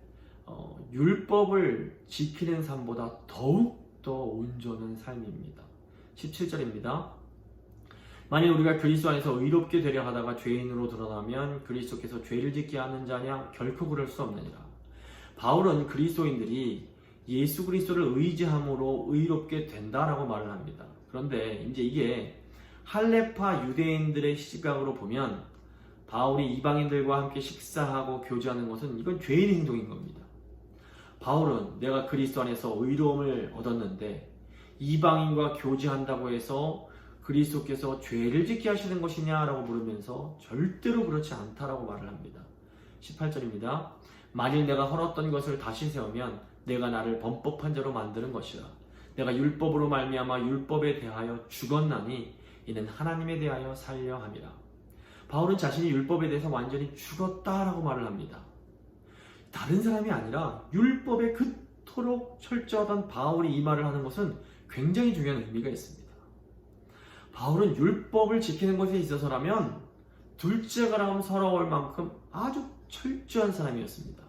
율법을 지키는 삶보다 더욱더 온전한 삶입니다. 17절입니다. 만일 우리가 그리스도 안에서 의롭게 되려 하다가 죄인으로 드러나면 그리스도께서 죄를 짓게 하는 자냐? 결코 그럴 수 없느니라. 바울은 그리스도인들이 예수 그리스도를 의지함으로 의롭게 된다라고 말을 합니다. 그런데 이제 이게 할례파 유대인들의 시각으로 보면 바울이 이방인들과 함께 식사하고 교제하는 것은 이건 죄인의 행동인 겁니다. 바울은 내가 그리스도 안에서 의로움을 얻었는데 이방인과 교제한다고 해서 그리스도께서 죄를 짓게 하시는 것이냐라고 물으면서 절대로 그렇지 않다라고 말을 합니다. 18절입니다. 만일 내가 헐었던 것을 다시 세우면 내가 나를 범법한 자로 만드는 것이라. 내가 율법으로 말미암아 율법에 대하여 죽었나니 이는 하나님에 대하여 살려 함이라. 바울은 자신이 율법에 대해서 완전히 죽었다라고 말을 합니다. 다른 사람이 아니라 율법에 그토록 철저하던 바울이 이 말을 하는 것은 굉장히 중요한 의미가 있습니다. 바울은 율법을 지키는 것에 있어서라면 둘째가라면 서러울 만큼 아주 철저한 사람이었습니다.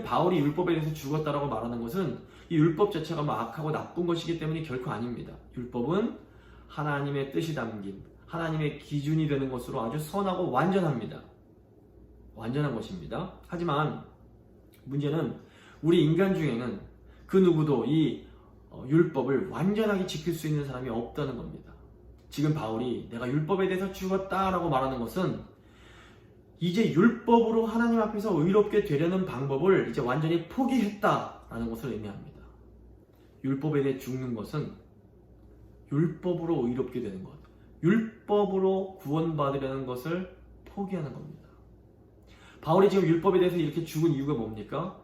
바울이 율법에 대해서 죽었다라고 말하는 것은 이 율법 자체가 악하고 나쁜 것이기 때문이 결코 아닙니다. 율법은 하나님의 뜻이 담긴 하나님의 기준이 되는 것으로 아주 선하고 완전합니다. 완전한 것입니다. 하지만 문제는 우리 인간 중에는 그 누구도 이 율법을 완전하게 지킬 수 있는 사람이 없다는 겁니다. 지금 바울이 내가 율법에 대해서 죽었다라고 말하는 것은 이제 율법으로 하나님 앞에서 의롭게 되려는 방법을 이제 완전히 포기했다라는 것을 의미합니다. 율법에 대해 죽는 것은 율법으로 의롭게 되는 것, 율법으로 구원받으려는 것을 포기하는 겁니다. 바울이 지금 율법에 대해서 이렇게 죽은 이유가 뭡니까?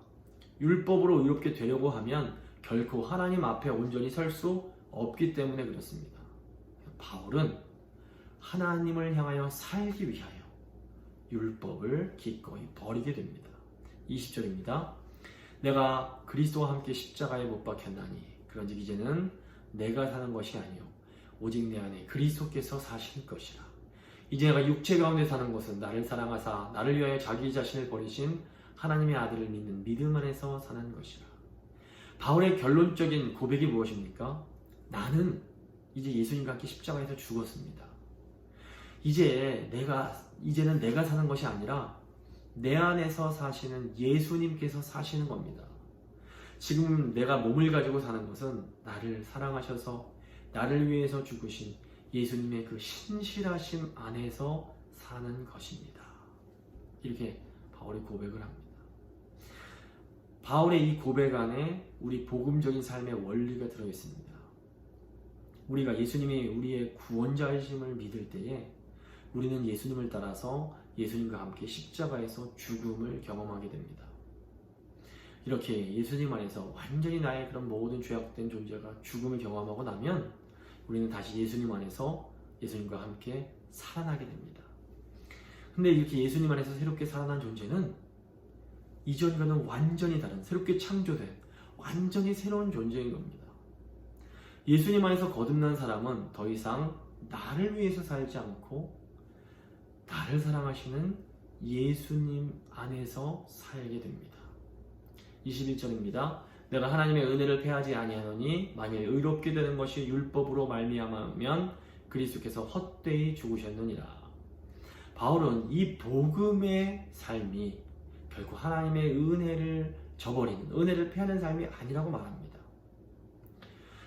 율법으로 의롭게 되려고 하면 결코 하나님 앞에 온전히 설 수 없기 때문에 그렇습니다. 바울은 하나님을 향하여 살기 위하여 율법을 기꺼이 버리게 됩니다. 20절입니다. 내가 그리스도와 함께 십자가에 못 박혔나니 그런즉 이제는 내가 사는 것이 아니요 오직 내 안에 그리스도께서 사실 것이라. 이제 내가 육체 가운데 사는 것은 나를 사랑하사 나를 위하여 자기 자신을 버리신 하나님의 아들을 믿는 믿음 안에서 사는 것이라. 바울의 결론적인 고백이 무엇입니까? 나는 이제 예수님과 함께 십자가에서 죽었습니다. 이제는 내가 사는 것이 아니라 내 안에서 사시는 예수님께서 사시는 겁니다. 지금 내가 몸을 가지고 사는 것은 나를 사랑하셔서 나를 위해서 죽으신 예수님의 그 신실하심 안에서 사는 것입니다. 이렇게 바울이 고백을 합니다. 바울의 이 고백 안에 우리 복음적인 삶의 원리가 들어있습니다. 우리가 예수님이 우리의 구원자이심을 믿을 때에 우리는 예수님을 따라서 예수님과 함께 십자가에서 죽음을 경험하게 됩니다. 이렇게 예수님 안에서 완전히 나의 그런 모든 죄악된 존재가 죽음을 경험하고 나면 우리는 다시 예수님 안에서 예수님과 함께 살아나게 됩니다. 근데 이렇게 예수님 안에서 새롭게 살아난 존재는 이전과는 완전히 다른, 새롭게 창조된 완전히 새로운 존재인 겁니다. 예수님 안에서 거듭난 사람은 더 이상 나를 위해서 살지 않고 나를 사랑하시는 예수님 안에서 살게 됩니다. 21절입니다. 내가 하나님의 은혜를 패하지 아니하노니 만일 의롭게 되는 것이 율법으로 말미암으면 그리스도께서 헛되이 죽으셨느니라. 바울은 이 복음의 삶이 결코 하나님의 은혜를 저버리는, 은혜를 패하는 삶이 아니라고 말합니다.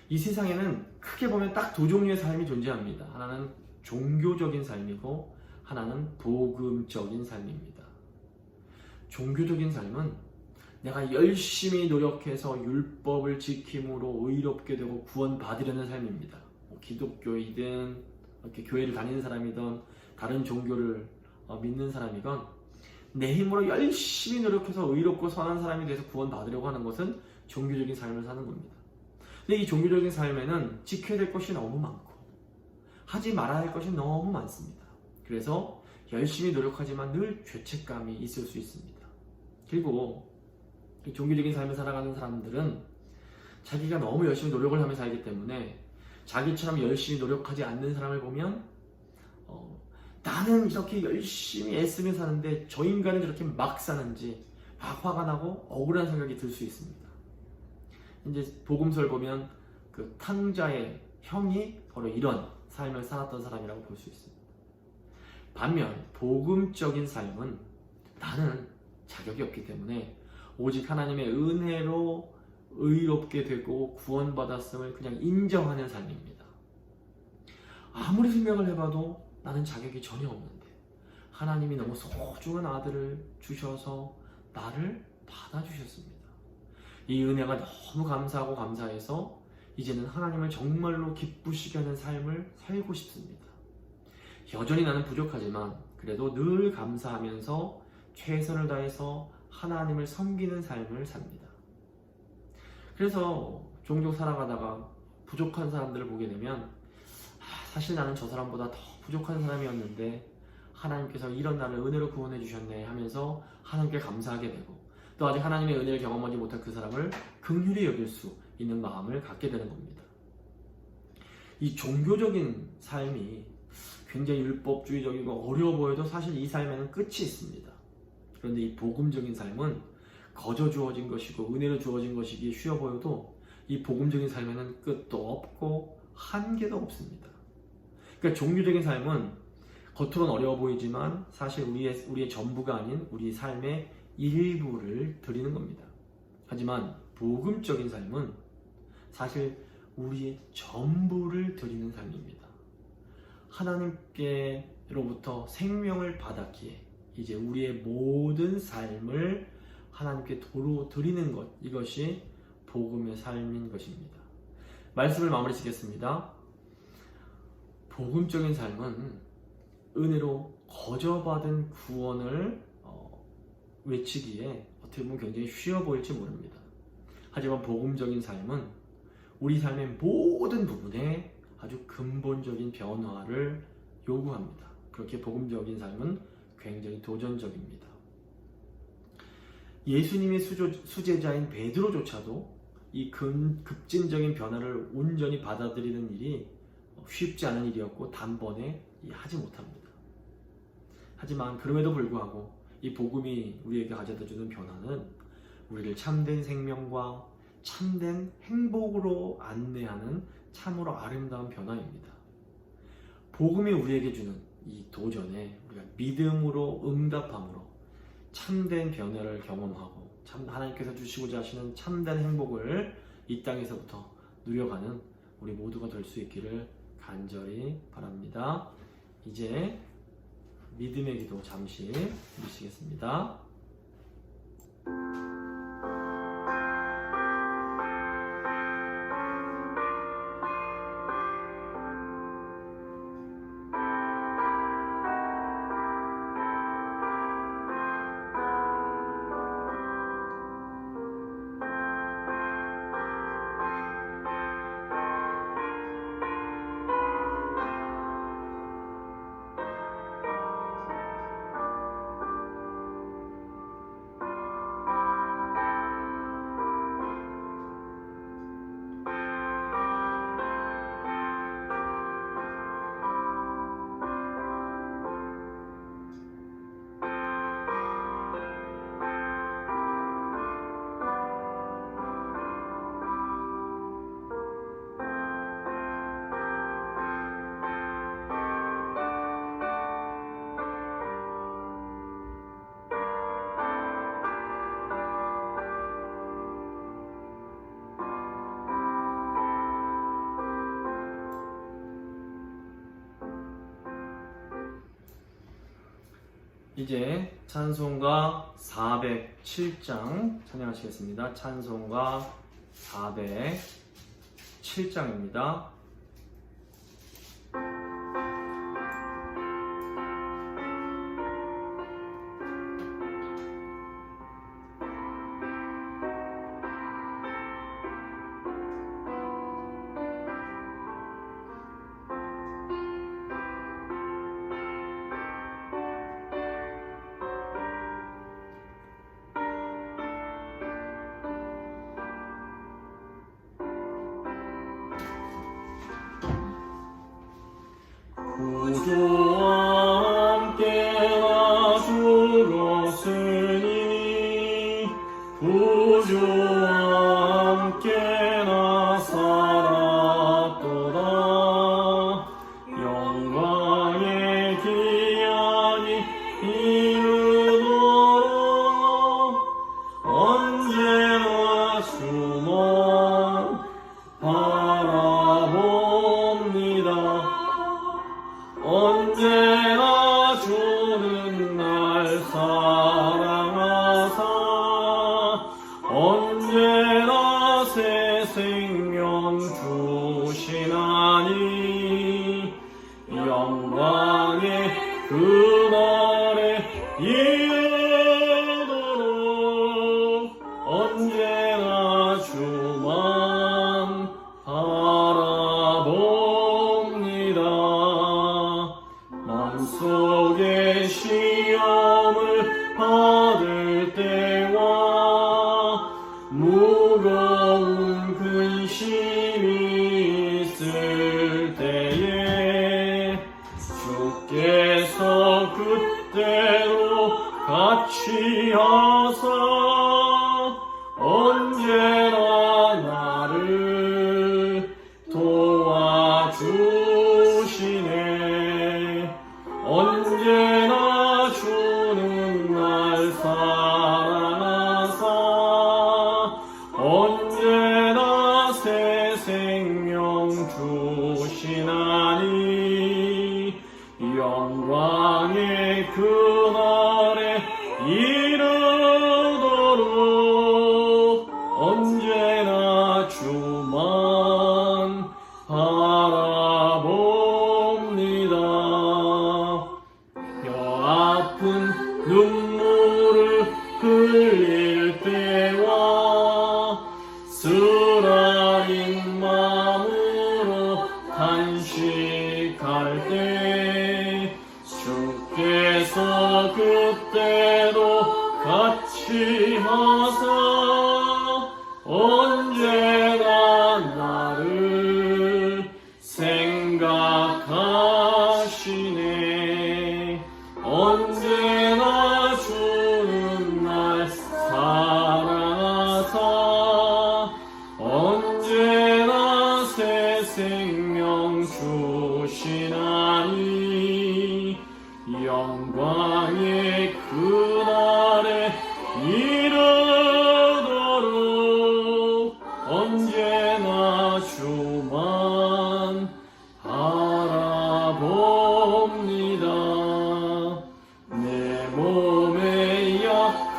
이 세상에는 크게 보면 딱 두 종류의 삶이 존재합니다. 하나는 종교적인 삶이고 하나는 복음적인 삶입니다. 종교적인 삶은 내가 열심히 노력해서 율법을 지킴으로 의롭게 되고 구원받으려는 삶입니다. 기독교이든 이렇게 교회를 다니는 사람이든 다른 종교를 믿는 사람이건 내 힘으로 열심히 노력해서 의롭고 선한 사람이 돼서 구원받으려고 하는 것은 종교적인 삶을 사는 겁니다. 근데 이 종교적인 삶에는 지켜야 될 것이 너무 많고 하지 말아야 할 것이 너무 많습니다. 그래서 열심히 노력하지만 늘 죄책감이 있을 수 있습니다. 그리고 이 종교적인 삶을 살아가는 사람들은 자기가 너무 열심히 노력을 하며 살기 때문에 자기처럼 열심히 노력하지 않는 사람을 보면 나는 이렇게 열심히 애쓰며 사는데 저 인간은 저렇게 막 사는지 막 화가 나고 억울한 생각이 들 수 있습니다. 이제 복음서를 보면 그 탕자의 형이 바로 이런 삶을 살았던 사람이라고 볼 수 있습니다. 반면 복음적인 삶은 나는 자격이 없기 때문에 오직 하나님의 은혜로 의롭게 되고 구원받았음을 그냥 인정하는 삶입니다. 아무리 생각을 해봐도 나는 자격이 전혀 없는데 하나님이 너무 소중한 아들을 주셔서 나를 받아주셨습니다. 이 은혜가 너무 감사하고 감사해서 이제는 하나님을 정말로 기쁘시게 하는 삶을 살고 싶습니다. 여전히 나는 부족하지만 그래도 늘 감사하면서 최선을 다해서 하나님을 섬기는 삶을 삽니다. 그래서 종종 살아가다가 부족한 사람들을 보게 되면 사실 나는 저 사람보다 더 부족한 사람이었는데 하나님께서 이런 나를 은혜로 구원해 주셨네 하면서 하나님께 감사하게 되고 또 아직 하나님의 은혜를 경험하지 못한 그 사람을 긍휼히 여길 수 있는 마음을 갖게 되는 겁니다. 이 종교적인 삶이 굉장히 율법주의적이고 어려워 보여도 사실 이 삶에는 끝이 있습니다. 그런데 이 복음적인 삶은 거저 주어진 것이고 은혜로 주어진 것이기에 쉬워 보여도 이 복음적인 삶에는 끝도 없고 한계도 없습니다. 그러니까 종교적인 삶은 겉으로는 어려워 보이지만 사실 우리의 전부가 아닌 우리 삶의 일부를 드리는 겁니다. 하지만 복음적인 삶은 사실 우리의 전부를 드리는 삶입니다. 하나님께로부터 생명을 받았기에 이제 우리의 모든 삶을 하나님께 도로 드리는 것, 이것이 복음의 삶인 것입니다. 말씀을 마무리 짓겠습니다. 복음적인 삶은 은혜로 거저받은 구원을 외치기에 어떻게 보면 굉장히 쉬워 보일지 모릅니다. 하지만 복음적인 삶은 우리 삶의 모든 부분에 아주 근본적인 변화를 요구합니다. 그렇게 복음적인 삶은 굉장히 도전적입니다. 예수님의 수제자인 베드로조차도 이 급진적인 변화를 온전히 받아들이는 일이 쉽지 않은 일이었고 단번에 하지 못합니다. 하지만 그럼에도 불구하고 이 복음이 우리에게 가져다주는 변화는 우리를 참된 생명과 참된 행복으로 안내하는 참으로 아름다운 변화입니다. 복음이 우리에게 주는 이 도전에 우리가 믿음으로 응답함으로 참된 변화를 경험하고 하나님께서 주시고자 하시는 참된 행복을 이 땅에서부터 누려가는 우리 모두가 될 수 있기를 간절히 바랍니다. 이제 믿음의 기도 잠시 드리시겠습니다. 이제 찬송가 407장 찬양하시겠습니다. 찬송가 407장입니다. 구주와 함께나 죽었으니 구주와 함께나 살았도다. 영광의 기한이 이르도록 언제나 주만 바라봅니다. 언제나 주는 날 사랑하사 언제나 새 생명 주시나니 영광의 그날에 이르도록 언제나 주만 바라봅니다. 마음속에 시험을 받을 때와 무거운 근심이 있을 때에 주께서 그때로 같이 하사 언제나 나를 도와주시네. 언제나 주는 날 사랑하사 언제나 새 생명 주시나니 영광의 그날에 이르도록 언제나 주만 바라봅니다. 뼈아픈 눈물을 흘릴 때와 쓰라린 말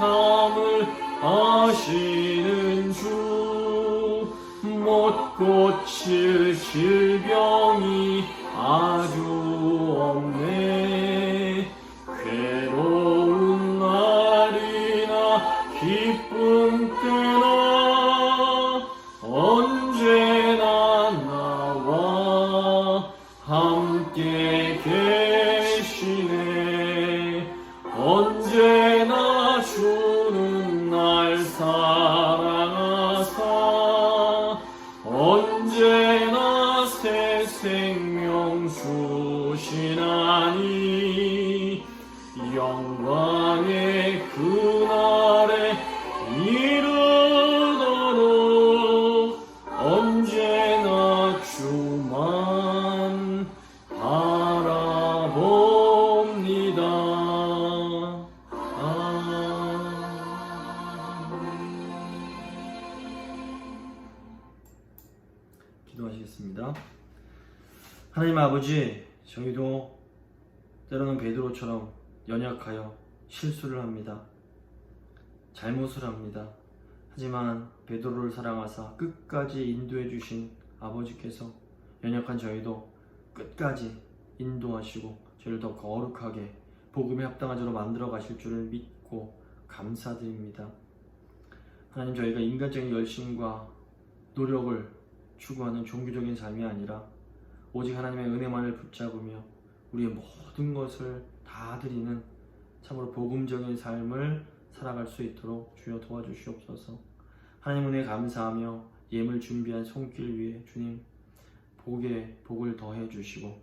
악함을 아시는 주, 못 고칠 질병이 아주 없네. 괴로운 날이나 기쁜 때나 언제나 나와 함께 계시네. 언제나 주는 날 사랑하사 언제나 새 생명 주시나니 영광의 그날에 이르도록 언제나 주만 바라봅니다. 기도하시겠습니다. 하나님 아버지, 저희도 때로는 베드로처럼 연약하여 실수를 합니다. 잘못을 합니다. 하지만 베드로를 사랑하사 끝까지 인도해 주신 아버지께서 연약한 저희도 끝까지 인도하시고 저희를 더 거룩하게 복음에 합당한 자로 만들어 가실 줄을 믿고 감사드립니다. 하나님, 저희가 인간적인 열심과 노력을 추구하는 종교적인 삶이 아니라 오직 하나님의 은혜만을 붙잡으며 우리의 모든 것을 다 드리는 참으로 복음적인 삶을 살아갈 수 있도록 주여 도와주시옵소서. 하나님 은혜 감사하며 예물 준비한 손길 위에 주님 복을 더해 주시고,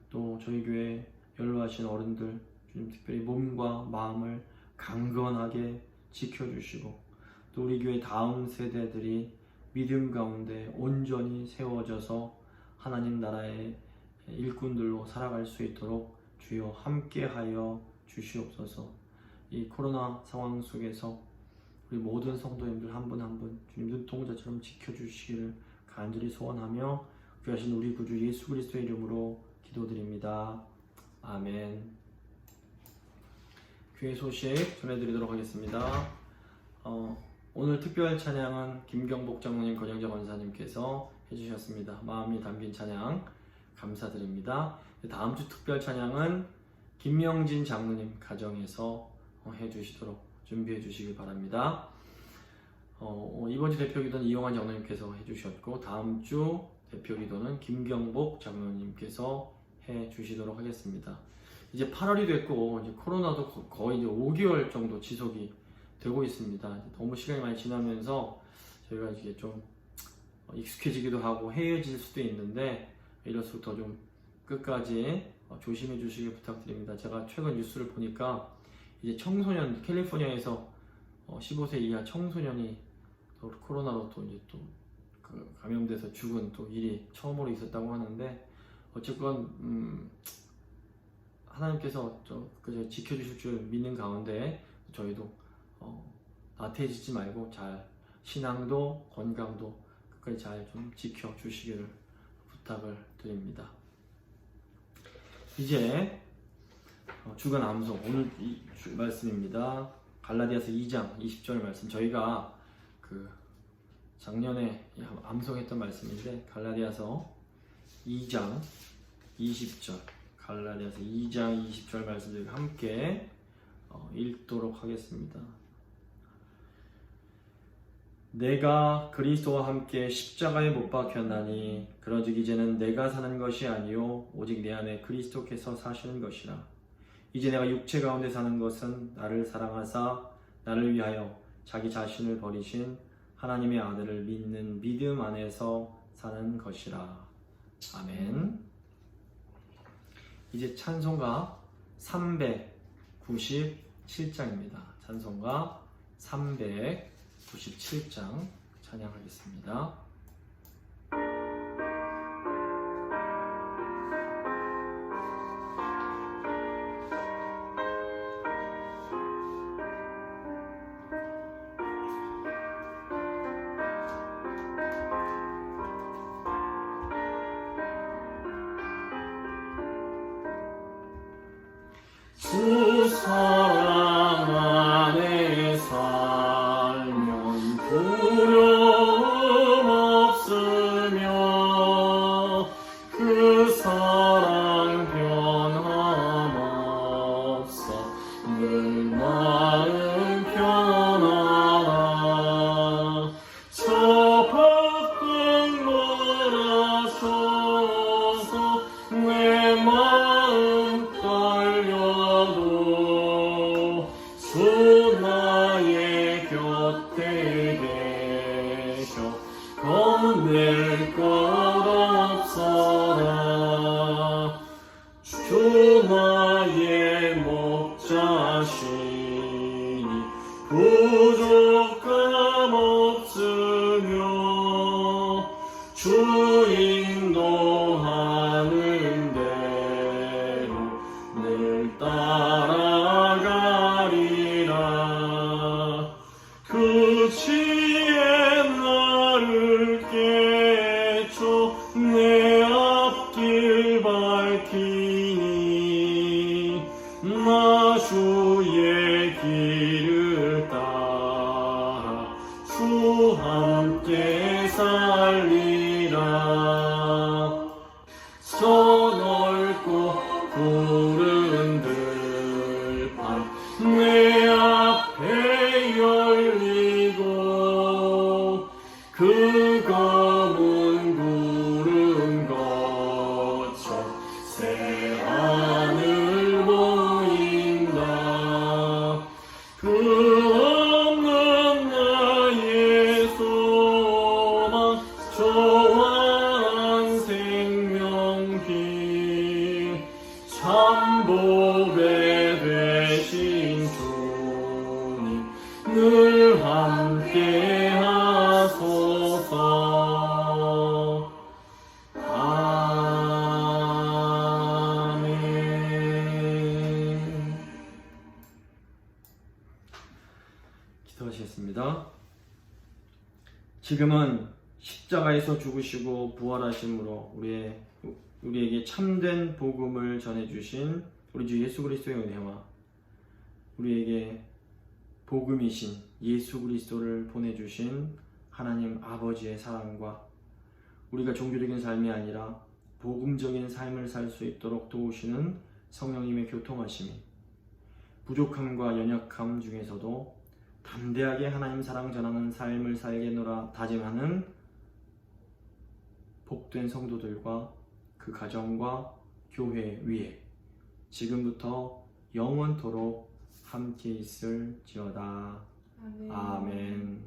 또 저희 교회 연로하신 어른들 주님 특별히 몸과 마음을 강건하게 지켜주시고, 또 우리 교회 다음 세대들이 믿음 가운데 온전히 세워져서 하나님 나라의 일꾼들로 살아갈 수 있도록 주여 함께하여 주시옵소서. 이 코로나 상황 속에서 우리 모든 성도님들 한 분 한 분 주님 눈동자처럼 지켜주시기를 간절히 소원하며 귀하신 우리 구주 예수 그리스도의 이름으로 기도드립니다. 아멘. 교회 소식 전해드리도록 하겠습니다. 오늘 특별 찬양은 김경복 장로님, 권영자 권사님께서 해주셨습니다. 마음이 담긴 찬양 감사드립니다. 다음 주 특별 찬양은 김명진 장로님 가정에서 해주시도록 준비해 주시길 바랍니다. 이번 주 대표기도는 이용환 장로님께서 해주셨고, 다음 주 대표기도는 김경복 장로님께서 해주시도록 하겠습니다. 이제 8월이 됐고 이제 코로나도 거의 이제 5개월 정도 지속이 되고 있습니다. 너무 시간이 많이 지나면서 저희가 이제 좀 익숙해지기도 하고 해이해질 수도 있는데 이럴수록 더 좀 끝까지 조심해 주시길 부탁드립니다. 제가 최근 뉴스를 보니까 이제 청소년, 캘리포니아에서 15세 이하 청소년이 또 코로나로 또 이제 또 감염돼서 죽은 또 일이 처음으로 있었다고 하는데, 어쨌건 하나님께서 그저 지켜주실 줄 믿는 가운데 저희도 나태해지지 말고 잘 신앙도 건강도 끝까지 잘 좀 지켜주시기를 부탁을 드립니다. 이제 주간 암송, 오늘 이 말씀입니다. 갈라디아서 2장 20절 말씀, 저희가 작년에 암송했던 말씀인데 갈라디아서 2장 20절, 갈라디아서 2장 20절 말씀 저희가 함께 읽도록 하겠습니다. 내가 그리스도와 함께 십자가에 못 박혔나니 그러즉 이제는 내가 사는 것이 아니요 오직 내 안에 그리스도께서 사시는 것이라. 이제 내가 육체 가운데 사는 것은 나를 사랑하사 나를 위하여 자기 자신을 버리신 하나님의 아들을 믿는 믿음 안에서 사는 것이라. 아멘. 이제 찬송가 397장입니다. 찬송가 397장 찬양하겠습니다. 주 사랑하는 안에 살면 두려움 없으며 그 사랑 변함없어 늘 마음 편안하다. 저 밖은 멀어져서 내 마음 떨려도 주 나의 곁에 계셔 겁낼 것 없어라. 주 나의 목자시니 부족함 없으며 주 인도하는 대로 늘 따라가리라. 그 지혜 나를 깨쳐 내 앞길 밝히니 나 주의 길을 따라 주 함께 살리라. 저 넓고 푸른 들판 내 앞에 열리고 그 검은 구름 거쳐 새 하늘 보인다. 그 없는 나의 소망 좋아한 생명길 참 보배 되신 주님 늘 함께 하소서. 아멘. 기도하시겠습니다. 지금은 십자가에서 죽으시고 부활하심으로 우리에게 참된 복음을 전해주신 우리 주 예수 그리스도의 은혜와 우리에게 복음이신 예수 그리스도를 보내주신 하나님 아버지의 사랑과 우리가 종교적인 삶이 아니라 복음적인 삶을 살 수 있도록 도우시는 성령님의 교통하심이 부족함과 연약함 중에서도 담대하게 하나님 사랑 전하는 삶을 살겠노라 다짐하는 복된 성도들과 그 가정과 교회 위에 지금부터 영원토록 함께 있을지어다. 아멘.